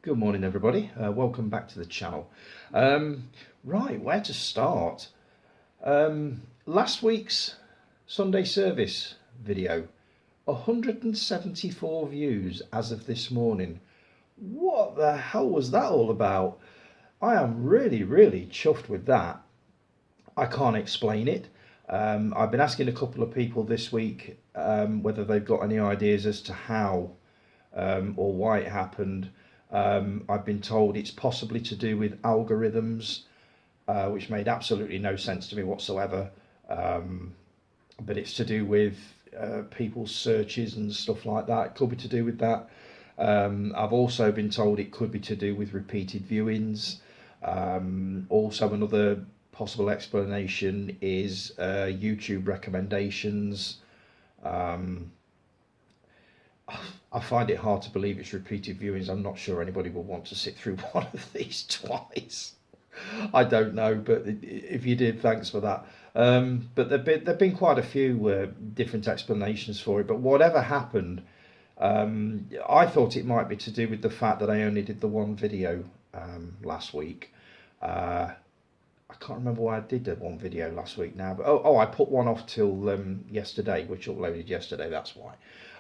Good morning, everybody. Welcome back to the channel. Right, where to start? Last week's Sunday service video, 174 views as of this morning. What the hell was that all about? I am really chuffed with that. I can't explain it. I've been asking a couple of people this week whether they've got any ideas as to how or why it happened. I've been told it's possibly to do with algorithms, which made absolutely no sense to me whatsoever. But it's to do with people's searches and stuff like that. It could be to do with that. I've also been told it could be to do with repeated viewings. Also, another possible explanation is YouTube recommendations. I find it hard to believe it's repeated viewings. I'm not sure anybody will want to sit through one of these twice. I don't know, but if you did, thanks for that. But there've been quite a few different explanations for it. But whatever happened, I thought it might be to do with the fact that I only did the one video last week. I can't remember why I did that one video last week now, but I put one off till yesterday, which uploaded yesterday. That's why.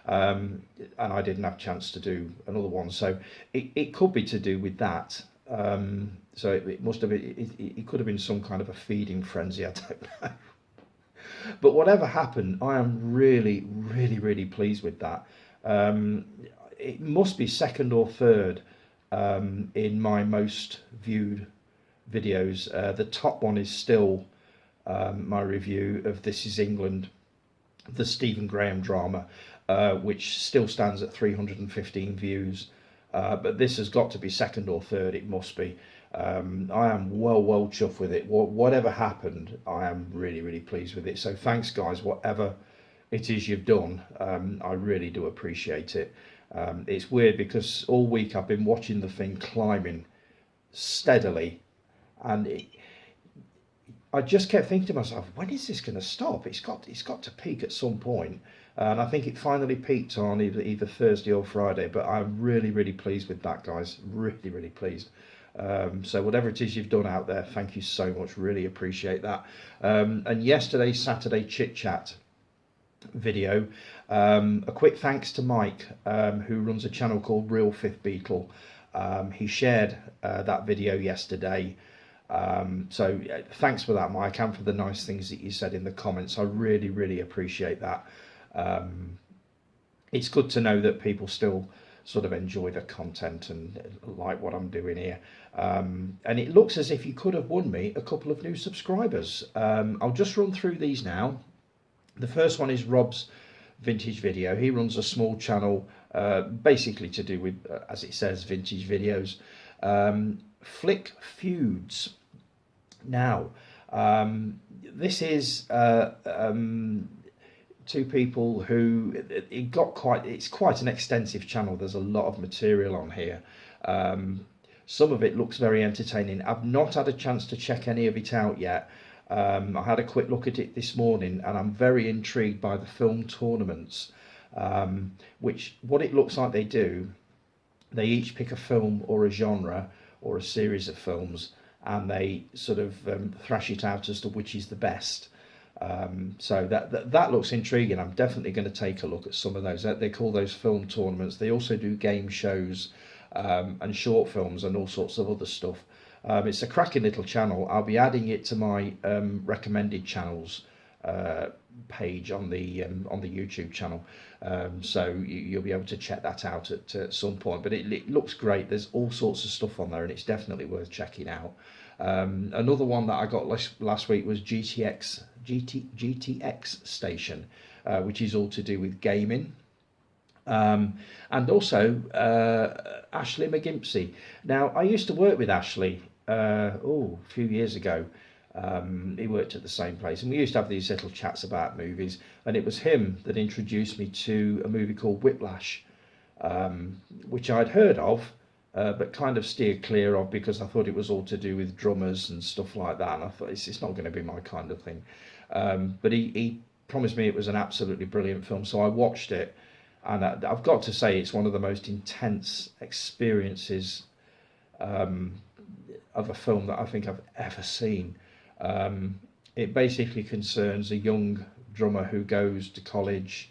And I didn't have a chance to do another one, so it could be to do with that. So it must have been, it could have been some kind of a feeding frenzy, I don't know. But whatever happened, I am really pleased with that. It must be second or third in my most viewed videos. The top one is still my review of This Is England, the Stephen Graham drama, which still stands at 315 views. But this has got to be second or third, it must be. I am well chuffed with it. Whatever happened, I am really pleased with it. So thanks, guys, whatever it is you've done. I really do appreciate it. It's weird because all week I've been watching the thing climbing steadily, and I just kept thinking to myself, when is this going to stop? It's got to peak at some point. And I think it finally peaked on either Thursday or Friday. But I'm really pleased with that, guys. Really pleased. So whatever it is you've done out there, thank you so much. Really appreciate that. And yesterday's Saturday ChitChat video, a quick thanks to Mike, who runs a channel called Real Fifth Beetle. He shared that video yesterday. So thanks for that, Mike, and for the nice things that you said in the comments. I really appreciate that. It's good to know that people still sort of enjoy the content and like what I'm doing here. And it looks as if you could have won me a couple of new subscribers. I'll just run through these now. The first one is Rob's Vintage Video. He runs a small channel basically to do with, as it says, vintage videos. Flick Feuds. Now, this is two people who it's quite an extensive channel. There's a lot of material on here. Some of it looks very entertaining. I've not had a chance to check any of it out yet. I had a quick look at it this morning, and I'm very intrigued by the film tournaments, which what it looks like they do, they each pick a film or a genre or a series of films, and they sort of thrash it out as to which is the best. So that looks intriguing. I'm definitely going to take a look at some of those. They call those film tournaments. They also do game shows and short films and all sorts of other stuff. It's a cracking little channel. I'll be adding it to my recommended channels page on the YouTube channel, so you'll be able to check that out at some point. But it looks great. There's all sorts of stuff on there, and it's definitely worth checking out. Another one that I got last week was GTX Station, which is all to do with gaming. And also Ashley McGimpsey. Now, I used to work with Ashley a few years ago. He worked at the same place, and we used to have these little chats about movies, and it was him that introduced me to a movie called Whiplash, which I'd heard of, but kind of steered clear of because I thought it was all to do with drummers and stuff like that, and I thought it's not going to be my kind of thing. But he promised me it was an absolutely brilliant film, so I watched it, and I've got to say it's one of the most intense experiences of a film that I think I've ever seen. It basically concerns a young drummer who goes to college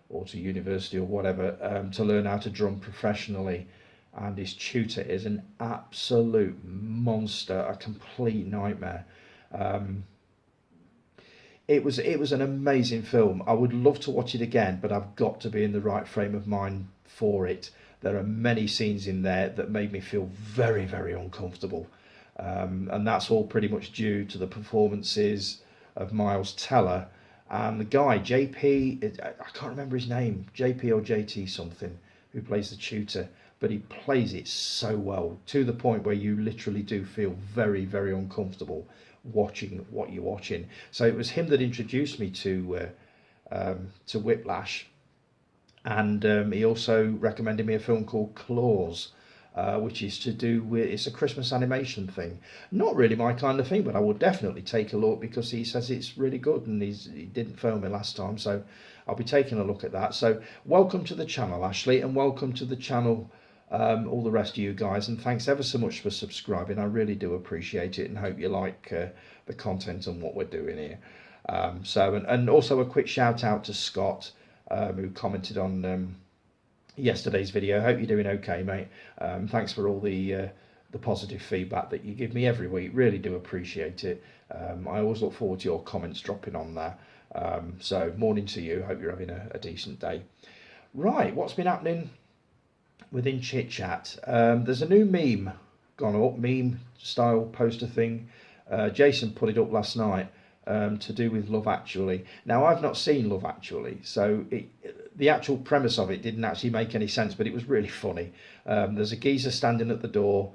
or to university or whatever to learn how to drum professionally, and his tutor is an absolute monster, a complete nightmare. Um, it was an amazing film. I would love to watch it again, but I've got to be in the right frame of mind for it. There are many scenes in there that made me feel very, very uncomfortable, and that's all pretty much due to the performances of Miles Teller and the guy JP. I can't remember his name, JP or JT something, who plays the tutor, but he plays it so well to the point where you literally do feel very, very uncomfortable watching what you're watching. So it was him that introduced me to Whiplash, and he also recommended me a film called Claws, which is to do with, it's a Christmas animation thing. Not really my kind of thing, but I will definitely take a look because he says it's really good, and he didn't film it last time, so I'll be taking a look at that. So welcome to the channel, Ashley, and welcome to the channel, all the rest of you guys, and thanks ever so much for subscribing. I really do appreciate it, and hope you like the content and what we're doing here. And also a quick shout out to Scott, who commented on yesterday's video. Hope you're doing okay, mate. Thanks for all the positive feedback that you give me every week. Really do appreciate it. I always look forward to your comments dropping on there. So morning to you. Hope you're having a decent day. Right, what's been happening within ChitChat? There's a new meme gone up, meme style poster thing. Jason put it up last night, to do with Love Actually. Now, I've not seen Love Actually, so the actual premise of it didn't actually make any sense, but it was really funny. There's a geezer standing at the door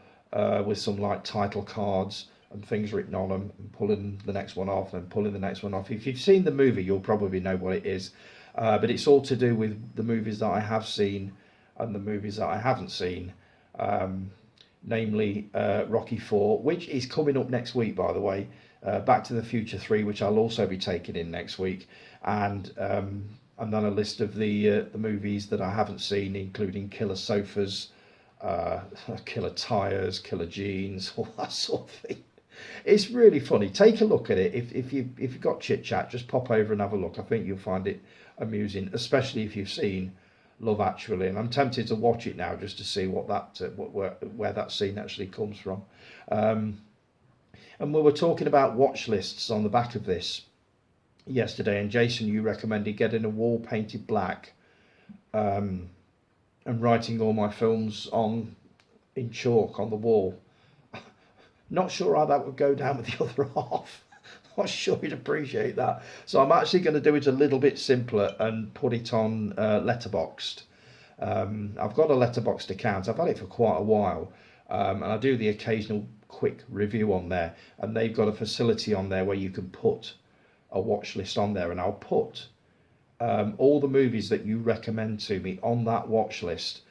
with some like title cards and things written on them, and pulling the next one off and pulling the next one off. If you've seen the movie, you'll probably know what it is, but it's all to do with the movies that I have seen and the movies that I haven't seen, namely Rocky 4, which is coming up next week, by the way. Back to the Future 3, which I'll also be taking in next week, and then a list of the movies that I haven't seen, including Killer Sofas, Killer Tires, Killer Jeans, all that sort of thing. It's really funny. Take a look at it. If you've got ChitChat, just pop over and have a look. I think you'll find it amusing, especially if you've seen Love Actually. And I'm tempted to watch it now just to see what that where that scene actually comes from. And we were talking about watch lists on the back of this yesterday, and Jason, you recommended getting a wall painted black, and writing all my films on in chalk on the wall. Not sure how that would go down with the other half. Not sure you'd appreciate that. So I'm actually going to do it a little bit simpler and put it on Letterboxd. I've got a Letterboxd account. I've had it for quite a while, and I do the occasional quick review on there, and they've got a facility on there where you can put a watch list on there, and I'll put all the movies that you recommend to me on that watch list.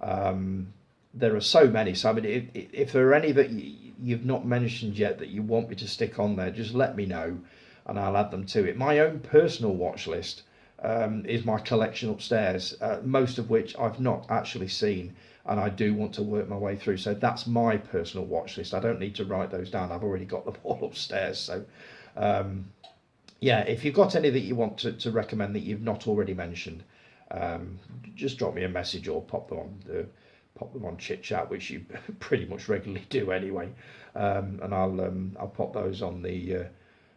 There are so many, so I mean, if there are any that you've not mentioned yet that you want me to stick on there, just let me know and I'll add them to it. My own personal watch list is my collection upstairs, most of which I've not actually seen, and I do want to work my way through. So that's my personal watch list. I don't need to write those down. I've already got them all upstairs. So yeah, if you've got any that you want to recommend that you've not already mentioned, just drop me a message or pop them on ChitChat, which you pretty much regularly do anyway, and I'll pop those on the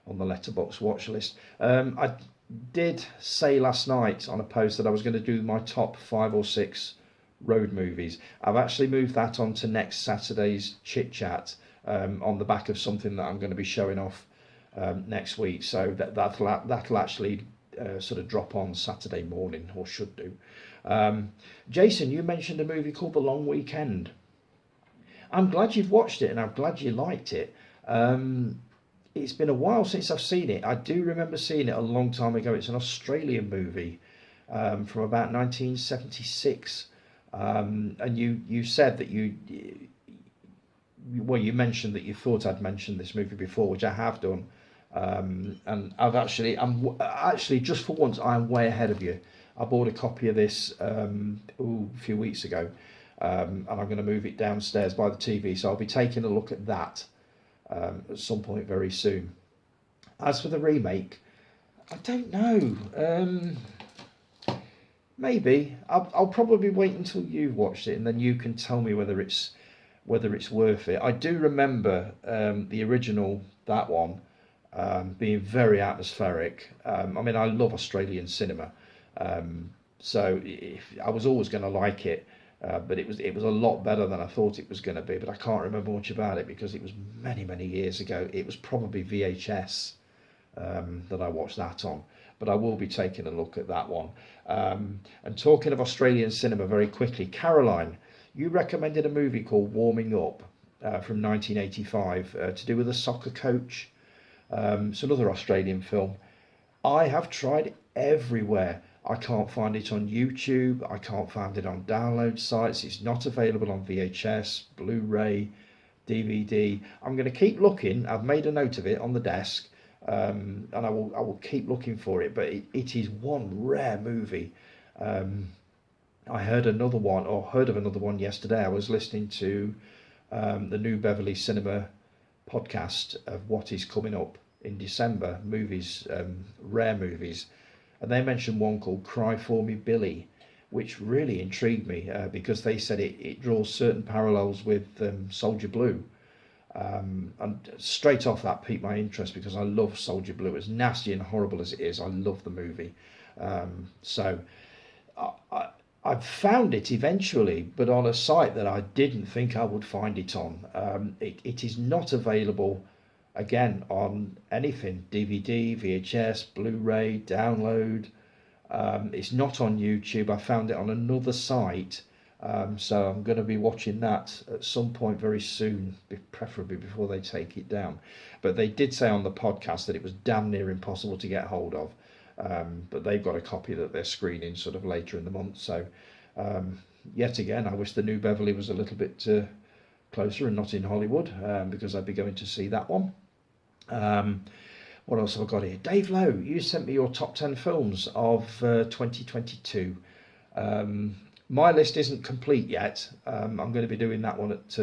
Letterboxd watch list. I did say last night on a post that I was going to do my top 5 or 6 road movies. I've actually moved that on to next Saturday's ChitChat, on the back of something that I'm going to be showing off next week. So that'll actually sort of drop on Saturday morning, or should do. Jason, you mentioned a movie called The Long Weekend. I'm glad you've watched it, and I'm glad you liked it. It's been a while since I've seen it. I do remember seeing it a long time ago. It's an Australian movie from about 1976. And you said that you mentioned that you thought I'd mentioned this movie before, which I have done. And I'm actually just for once I'm way ahead of you. I bought a copy of this a few weeks ago, and I'm going to move it downstairs by the TV. So I'll be taking a look at that at some point very soon. As for the remake, I don't know. Maybe I'll probably wait until you've watched it, and then you can tell me whether it's worth it. I do remember the original, that one, being very atmospheric. I mean, I love Australian cinema, so I was always going to like it. But it was a lot better than I thought it was going to be. But I can't remember much about it because it was many years ago. It was probably VHS that I watched that on. But I will be taking a look at that one. And talking of Australian cinema very quickly, Caroline, you recommended a movie called Warming Up from 1985 to do with a soccer coach. It's another Australian film. I have tried everywhere. I can't find it on YouTube. I can't find it on download sites. It's not available on VHS, Blu-ray, DVD. I'm going to keep looking. I've made a note of it on the desk, and I will keep looking for it. But it is one rare movie. I heard of another one yesterday. I was listening to the New Beverly Cinema podcast of what is coming up in December, movies, rare movies. And they mentioned one called Cry For Me Billy, which really intrigued me because they said it draws certain parallels with Soldier Blue. And straight off that piqued my interest because I love Soldier Blue. As nasty and horrible as it is, I love the movie. So I found it eventually, but on a site that I didn't think I would find it on. It is not available again on anything, DVD, VHS, Blu-ray, download. It's not on YouTube. I found it on another site, so I'm going to be watching that at some point very soon, preferably before they take it down. But they did say on the podcast that it was damn near impossible to get hold of, but they've got a copy that they're screening sort of later in the month. So yet again, I wish the New Beverly was a little bit closer and not in Hollywood, because I'd be going to see that one. What else have I got here? Dave Lowe, you sent me your top 10 films of 2022. My list isn't complete yet. I'm going to be doing that one at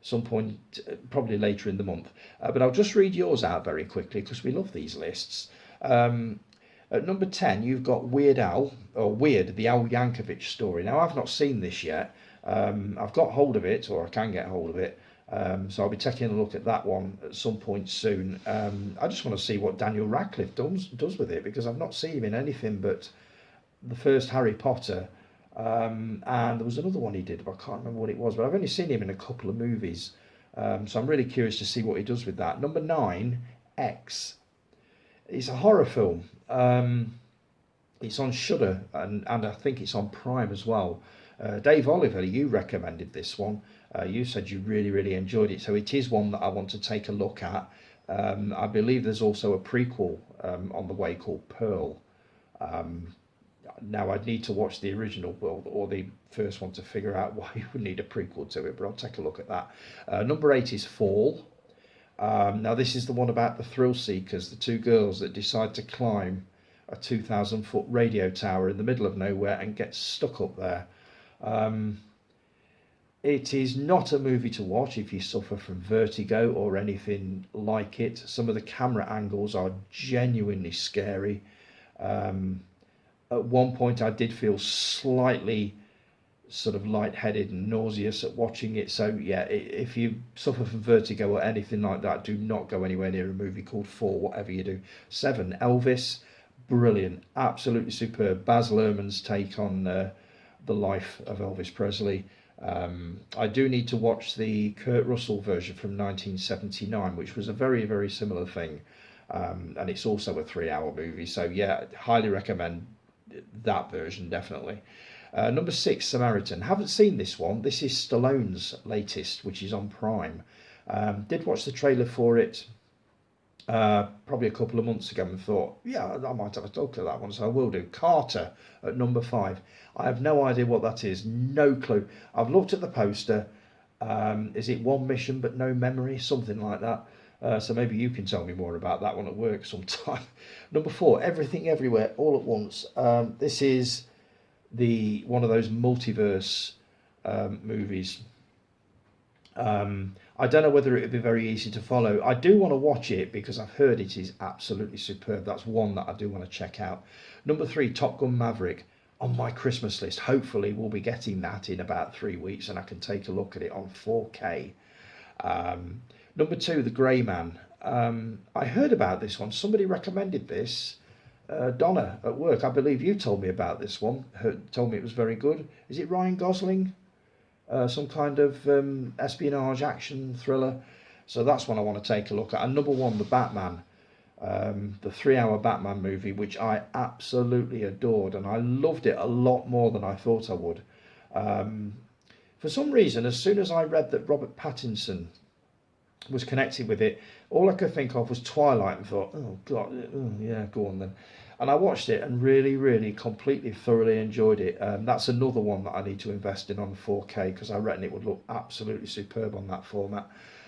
some point, probably later in the month. But I'll just read yours out very quickly because we love these lists. At number 10, you've got Weird Al, or Weird, the Al Yankovic story. Now, I've not seen this yet. I've got hold of it, or I can get hold of it. So I'll be taking a look at that one at some point soon. I just want to see what Daniel Radcliffe does with it, because I've not seen him in anything but the first Harry Potter, and there was another one he did, but I can't remember what it was. But I've only seen him in a couple of movies, so I'm really curious to see what he does with that. Number 9, X. It's a horror film. It's on Shudder, and I think it's on Prime as well. Dave Oliver, you recommended this one. You said you really enjoyed it, so it is one that I want to take a look at. I believe there's also a prequel on the way called Pearl. Now I'd need to watch the original or the first one to figure out why you would need a prequel to it, but I'll take a look at that. Number 8 is Fall. Now this is the one about the thrill seekers, the two girls that decide to climb a 2,000-foot radio tower in the middle of nowhere and get stuck up there. It is not a movie to watch if you suffer from vertigo or anything like it. Some of the camera angles are genuinely scary. At one point I did feel slightly sort of lightheaded and nauseous at watching it. So yeah, if you suffer from vertigo or anything like that, do not go anywhere near a movie called Fall, whatever you do. 7, Elvis. Brilliant, absolutely superb. Baz Luhrmann's take on the life of Elvis Presley. I do need to watch the Kurt Russell version from 1979, which was a very similar thing, and it's also a 3-hour movie. So yeah, highly recommend that version, definitely. Number 6, Samaritan. Haven't seen this one. This is Stallone's latest, which is on Prime. Did watch the trailer for it probably a couple of months ago and thought, yeah, I might have a look at that one, so I will do. Carter at number 5. I have no idea what that is, no clue. I've looked at the poster. Is it one mission but no memory? Something like that. So maybe you can tell me more about that one at work sometime. Number 4, Everything Everywhere All at Once. This is one of those multiverse movies. I don't know whether it would be very easy to follow. I do want to watch it because I've heard it is absolutely superb. That's one that I do want to check out. Number 3, Top Gun Maverick, on my Christmas list. Hopefully we'll be getting that in about 3 weeks and I can take a look at it on 4K. Number 2, The Grey Man. I heard about this one. Somebody recommended this. Donna at work, I believe you told me about this one. Told me it was very good. Is it Ryan Gosling? Some kind of espionage action thriller. So that's one I want to take a look at. And number 1, The Batman. The 3-hour Batman movie, which I absolutely adored, and I loved it a lot more than I thought I would. For some reason, as soon as I read that Robert Pattinson was connected with it, all I could think of was Twilight, and thought, oh god, yeah, go on then. And I watched it and really completely thoroughly enjoyed it. That's another one that I need to invest in on 4K because I reckon it would look absolutely superb on that format.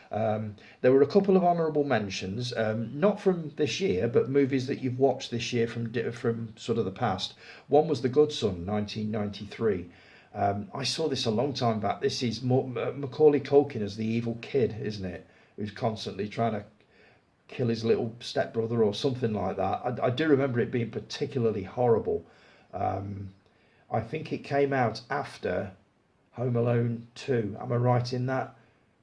There were a couple of honourable mentions, not from this year, but movies that you've watched this year from sort of the past. One was The Good Son, 1993. I saw this a long time back. This is Macaulay Culkin as the evil kid, isn't it? Who's constantly trying to kill his little stepbrother or something like that. I do remember it being particularly horrible. I think it came out after Home Alone 2. Am I right in that?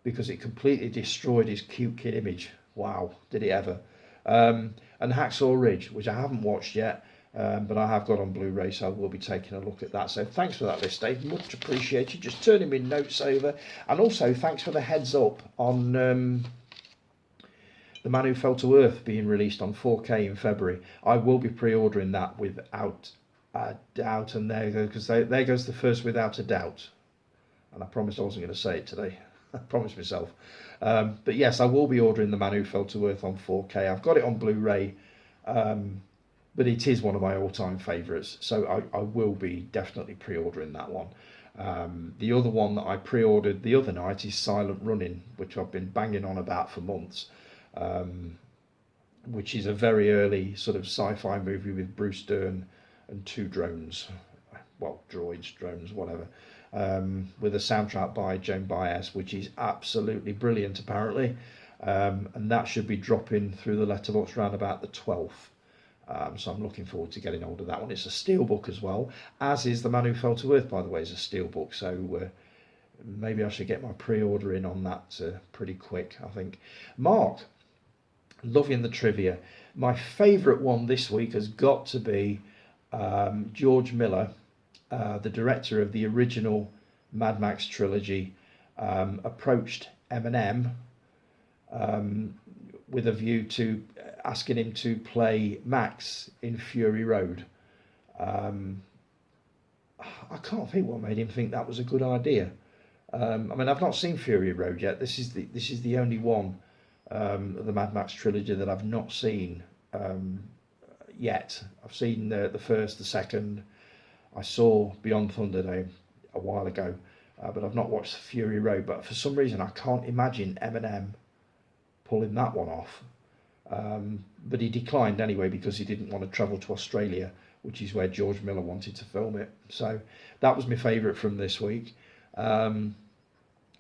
Because it completely destroyed his cute kid image. Wow, did it ever. And Hacksaw Ridge, which I haven't watched yet, but I have got on Blu-ray, so I will be taking a look at that. So thanks for that list, Dave. Much appreciated. Just turning me notes over. And also, thanks for the heads up on The Man Who Fell to Earth being released on 4K in February. I will be pre-ordering that without a doubt. And there goes, there goes the first without a doubt. And I promised I wasn't going to say it today. I promised myself. But yes, I will be ordering The Man Who Fell to Earth on 4K. I've got it on Blu-ray, but it is one of my all-time favourites. So I will be definitely pre-ordering that one. The other one that I pre-ordered the other night is Silent Running, which I've been banging on about for months, which is a very early sort of sci-fi movie with Bruce Dern and 2 drones. Well, droids, drones, whatever. With a soundtrack by Joan Baez, which is absolutely brilliant apparently, and that should be dropping through the letterbox around about the 12th, so I'm looking forward to getting hold of that one. It's a steelbook as well, as is The Man Who Fell to Earth, by the way, is a steelbook, so maybe I should get my pre-order in on that pretty quick, I think. Mark, loving the trivia. My favourite one this week has got to be George Miller, the director of the original Mad Max trilogy, approached Eminem with a view to asking him to play Max in Fury Road. I can't think what made him think that was a good idea. I mean, I've not seen Fury Road yet. This is the only one of the Mad Max trilogy that I've not seen yet. I've seen the first, the second. I saw Beyond Thunderdome a while ago, but I've not watched Fury Road. But for some reason, I can't imagine Eminem pulling that one off. But he declined anyway because he didn't want to travel to Australia, which is where George Miller wanted to film it. So that was my favourite from this week. Now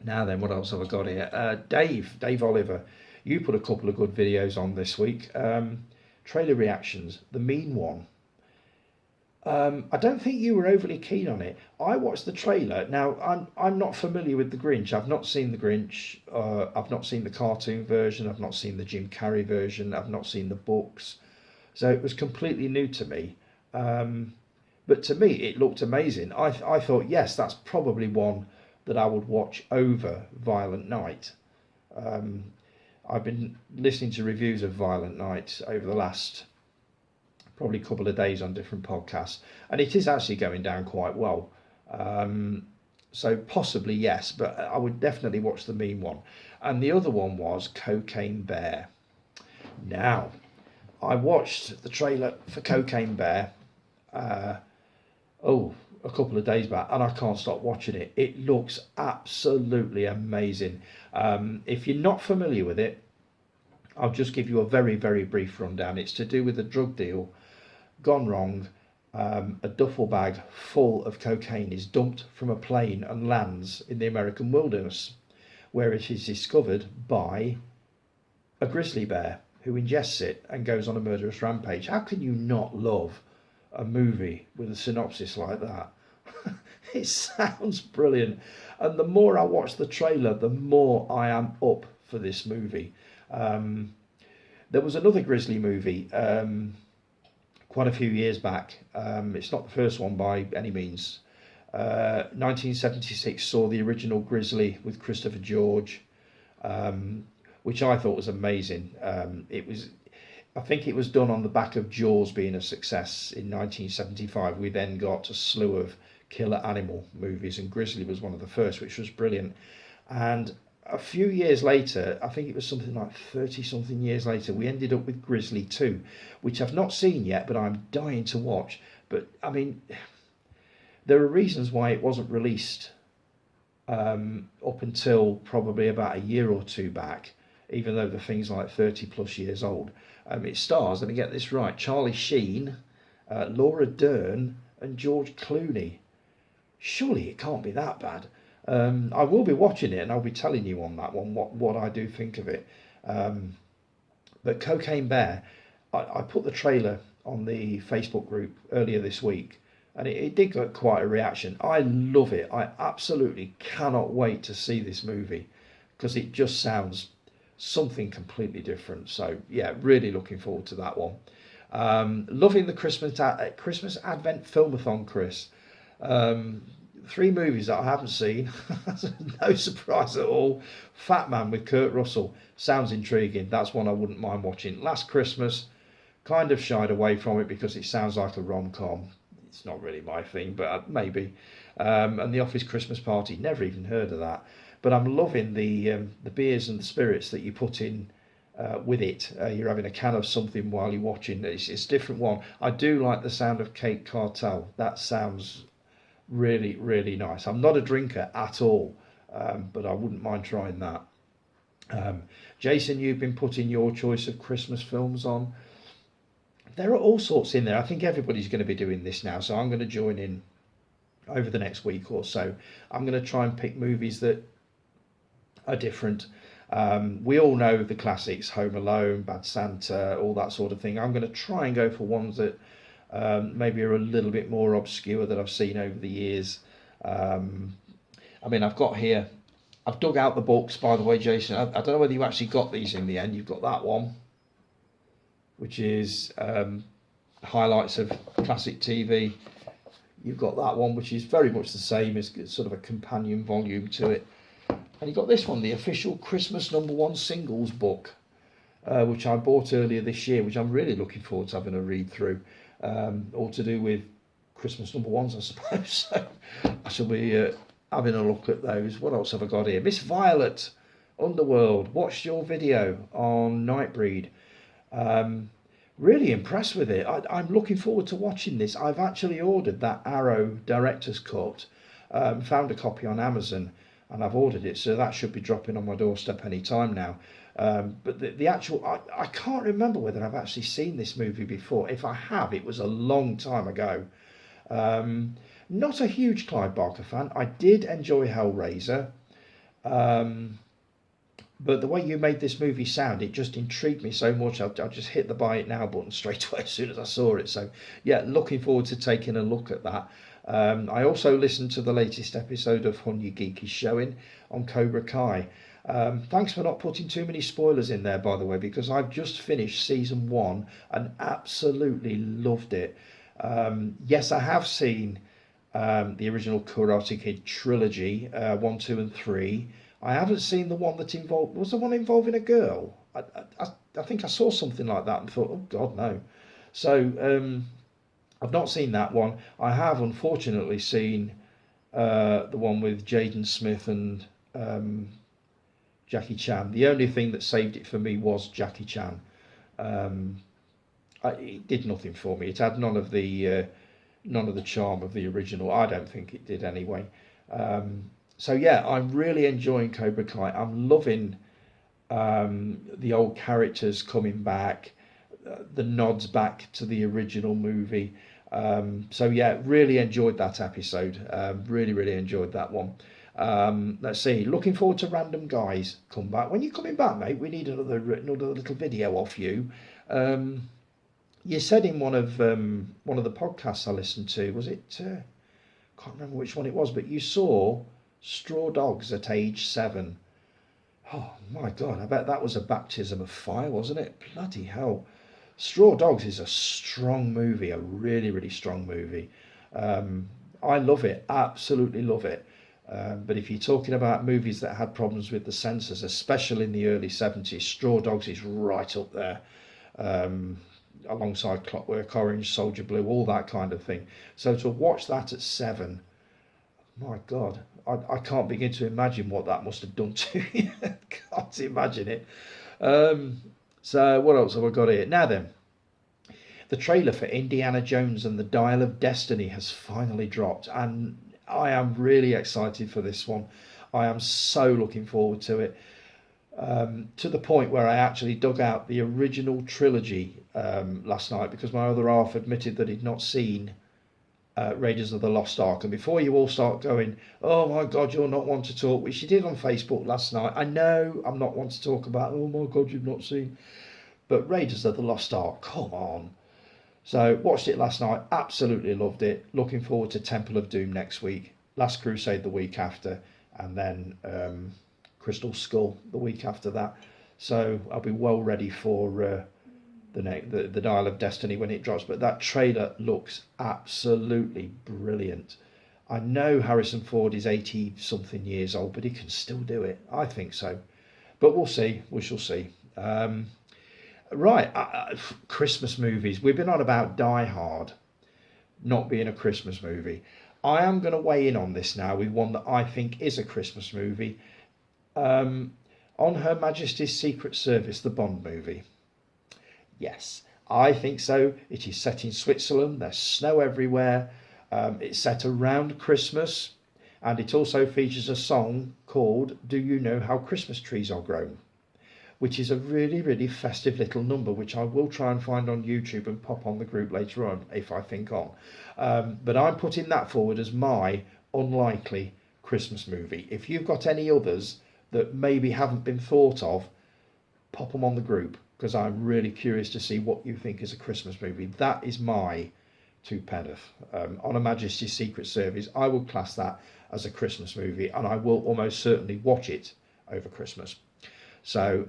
then, what else have I got here? Dave Oliver, you put a couple of good videos on this week. Trailer reactions, the mean one. I don't think you were overly keen on it. I watched the trailer. Now, I'm not familiar with The Grinch. I've not seen The Grinch. I've not seen the cartoon version. I've not seen the Jim Carrey version. I've not seen the books. So it was completely new to me. But to me, it looked amazing. I thought, yes, that's probably one that I would watch over Violent Night. I've been listening to reviews of Violent Night over the last probably a couple of days on different podcasts, and it is actually going down quite well. So possibly yes, but I would definitely watch the mean one. And the other one was Cocaine Bear. Now, I watched the trailer for Cocaine Bear a couple of days back, and I can't stop watching it. It looks absolutely amazing. If you're not familiar with it, I'll just give you a very brief rundown. It's to do with a drug deal gone wrong, a duffel bag full of cocaine is dumped from a plane and lands in the American wilderness, where it is discovered by a grizzly bear who ingests it and goes on a murderous rampage. How can you not love a movie with a synopsis like that? It sounds brilliant. And the more I watch the trailer, the more I am up for this movie. There was another grizzly movie quite a few years back. It's not the first one by any means. 1976 saw the original Grizzly with Christopher George, which I thought was amazing. I think it was done on the back of Jaws being a success in 1975. We then got a slew of killer animal movies, and Grizzly was one of the first, which was brilliant. And a few years later, I think it was something like 30 something years later, we ended up with Grizzly 2, which I've not seen yet, but I'm dying to watch. But I mean, there are reasons why it wasn't released up until probably about a year or two back, even though the thing's like 30 plus years old. It stars, let me get this right, Charlie Sheen, Laura Dern and George Clooney. Surely it can't be that bad. I will be watching it and I'll be telling you on that one what I do think of it. But Cocaine Bear, I put the trailer on the Facebook group earlier this week, and it did get quite a reaction. I love it. I absolutely cannot wait to see this movie because it just sounds something completely different. So yeah, really looking forward to that one. Loving the Christmas Advent Filmathon, Chris. 3 movies that I haven't seen. No surprise at all. Fat Man with Kurt Russell sounds intriguing. That's one I wouldn't mind watching. Last Christmas, kind of shied away from it because it sounds like a rom-com. It's not really my thing, but maybe. And The Office Christmas Party, never even heard of that. But I'm loving the beers and the spirits that you put in with it. You're having a can of something while you're watching. It's a different one. I do like the sound of Cake Cartel. That sounds really, really nice. I'm not a drinker at all, but I wouldn't mind trying that. Jason, you've been putting your choice of Christmas films on. There are all sorts in there. I think everybody's going to be doing this now, so I'm going to join in over the next week or so. I'm going to try and pick movies that are different. We all know the classics, Home Alone, Bad Santa, all that sort of thing. I'm going to try and go for ones that maybe are a little bit more obscure that I've seen over the years. I mean, I've got here, I've dug out the books, by the way, Jason. I don't know whether you actually got these in the end. You've got that one, which is highlights of classic TV. You've got that one, which is very much the same as sort of a companion volume to it. And you've got this one, the official Christmas #1 singles book, which I bought earlier this year, which I'm really looking forward to having a read through. All to do with Christmas #1s, I suppose. So I shall be having a look at those. What else have I got here? Miss Violet, Underworld, watched your video on Nightbreed. Really impressed with it. I'm looking forward to watching this. I've actually ordered that Arrow Director's Cut, found a copy on Amazon, and I've ordered it, so that should be dropping on my doorstep any time now. But the actual, I can't remember whether I've actually seen this movie before. If I have, it was a long time ago. Not a huge Clive Barker fan. I did enjoy Hellraiser. But the way you made this movie sound, it just intrigued me so much. I just hit the buy it now button straight away as soon as I saw it. So yeah, looking forward to taking a look at that. I also listened to the latest episode of Hunya Geeky's showing on Cobra Kai. Thanks for not putting too many spoilers in there, by the way, because I've just finished season 1 and absolutely loved it. Yes, I have seen the original Karate Kid trilogy, 1, 2 and 3. I haven't seen the one that was the one involving a girl. I think I saw something like that and thought, oh God, no. So I've not seen that one. I have unfortunately seen the one with Jaden Smith and Jackie Chan. The only thing that saved it for me was Jackie Chan. It did nothing for me. It had none of the charm of the original. I don't think it did anyway. So yeah, I'm really enjoying Cobra Kai. I'm loving the old characters coming back, the nods back to the original movie. So yeah, really enjoyed that episode. Really enjoyed that one. Let's see. Looking forward to Random Guys come back. When you're coming back, mate, we need another little video off you. You said in one of the podcasts I listened to, was it? Can't remember which one it was, but you saw Straw Dogs at age 7. Oh my God! I bet that was a baptism of fire, wasn't it? Bloody hell! Straw Dogs is a strong movie, a really strong movie. I love it, absolutely love it. But if you're talking about movies that had problems with the censors, especially in the early 70s, Straw Dogs is right up there, alongside Clockwork Orange, Soldier Blue, all that kind of thing. So to watch that at 7, my God, I can't begin to imagine what that must have done to you. Can't imagine it. So what else have I got here? Now then, the trailer for Indiana Jones and the Dial of Destiny has finally dropped, and I am really excited for this one. I am so looking forward to it, to the point where I actually dug out the original trilogy last night, because my other half admitted that he'd not seen Raiders of the Lost Ark. And before you all start going, oh my God, you're not one to talk, which you did on Facebook last night. I know I'm not one to talk about, oh my God, you've not seen. But Raiders of the Lost Ark, come on. So watched it last night, absolutely loved it. Looking forward to Temple of Doom next week, Last Crusade the week after, and then Crystal Skull the week after that. So I'll be well ready for the Dial of Destiny when it drops. But that trailer looks absolutely brilliant. I know Harrison Ford is 80 something years old, but he can still do it. I think so. But we'll see. We shall see. Right, Christmas movies. We've been on about Die Hard not being a Christmas movie. I am going to weigh in on this now with one that I think is a Christmas movie. On Her Majesty's Secret Service, the Bond movie. Yes, I think so. It is set in Switzerland. There's snow everywhere. It's set around Christmas. And it also features a song called Do You Know How Christmas Trees Are Grown? Which is a really festive little number, which I will try and find on YouTube and pop on the group later on if I think on. But I'm putting that forward as my unlikely Christmas movie. If you've got any others that maybe haven't been thought of, pop them on the group, because I'm really curious to see what you think is a Christmas movie. That is my two penneth. On Her Majesty's Secret Service, I will class that as a Christmas movie, and I will almost certainly watch it over Christmas. So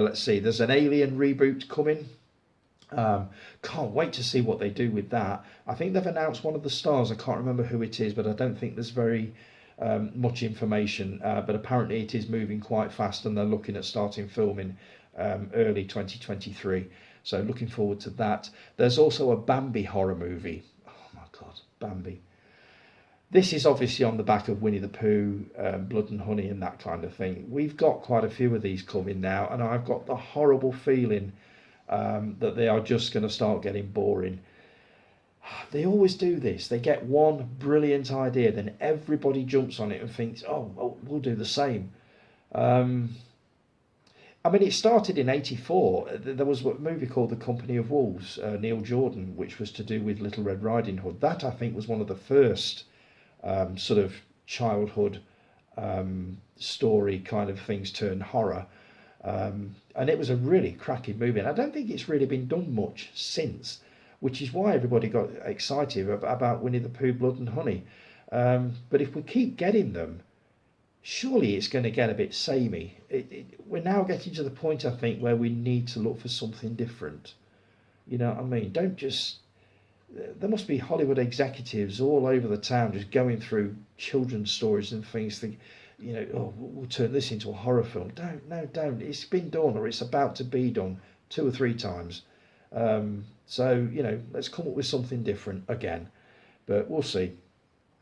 let's see, there's an Alien reboot coming. Can't wait to see what they do with that. I think they've announced one of the stars. I can't remember who it is, but I don't think there's very much information. But apparently it is moving quite fast, and they're looking at starting filming early 2023. So looking forward to that. There's also a Bambi horror movie. Oh my God, Bambi. This is obviously on the back of Winnie the Pooh, Blood and Honey and that kind of thing. We've got quite a few of these coming now, and I've got the horrible feeling that they are just going to start getting boring. They always do this. They get one brilliant idea, then everybody jumps on it and thinks, oh, well, we'll do the same. I mean, it started in '84. There was a movie called The Company of Wolves, Neil Jordan, which was to do with Little Red Riding Hood. That, I think, was one of the first sort of childhood story kind of things turned horror. And it was a really cracking movie. And I don't think it's really been done much since, which is why everybody got excited about Winnie the Pooh, Blood and Honey. But if we keep getting them, surely it's going to get a bit samey. We're now getting to the point, I think, where we need to look for something different. You know what I mean? Don't just... There must be Hollywood executives all over the town just going through children's stories and things, think, you know, oh, we'll turn this into a horror film. Don't. It's been done, or it's about to be done 2 or 3 times. So, you know, let's come up with something different again. But we'll see.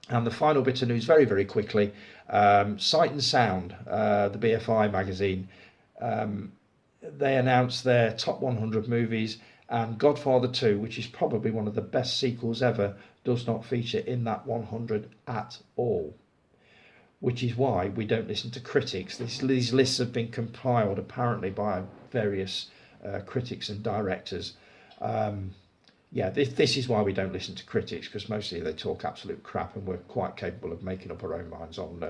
And the final bit of news, very quickly, Sight and Sound, the BFI magazine, they announced their top 100 movies, and Godfather 2, which is probably one of the best sequels ever, does not feature in that 100 at all. Which is why we don't listen to critics. These lists have been compiled apparently by various critics and directors. yeah, this is why we don't listen to critics, because mostly they talk absolute crap, and we're quite capable of making up our own minds on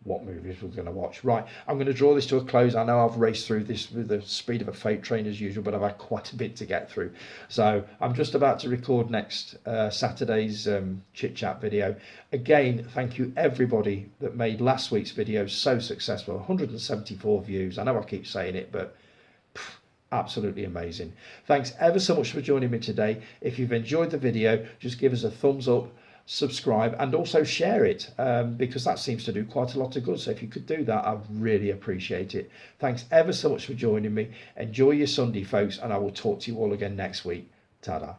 what movies we're going to watch. Right, I'm going to draw this to a close. I know I've raced through this with the speed of a freight train as usual, but I've had quite a bit to get through. So I'm just about to record next Saturday's chit chat video. Again, thank you everybody that made last week's video so successful. 174 views. I know I keep saying it, but absolutely amazing. Thanks ever so much for joining me today. If you've enjoyed the video, just give us a thumbs up, subscribe, and also share it, because that seems to do quite a lot of good. So if you could do that, I'd really appreciate it. Thanks ever so much for joining me. Enjoy your Sunday, folks, and I will talk to you all again next week. Ta-da.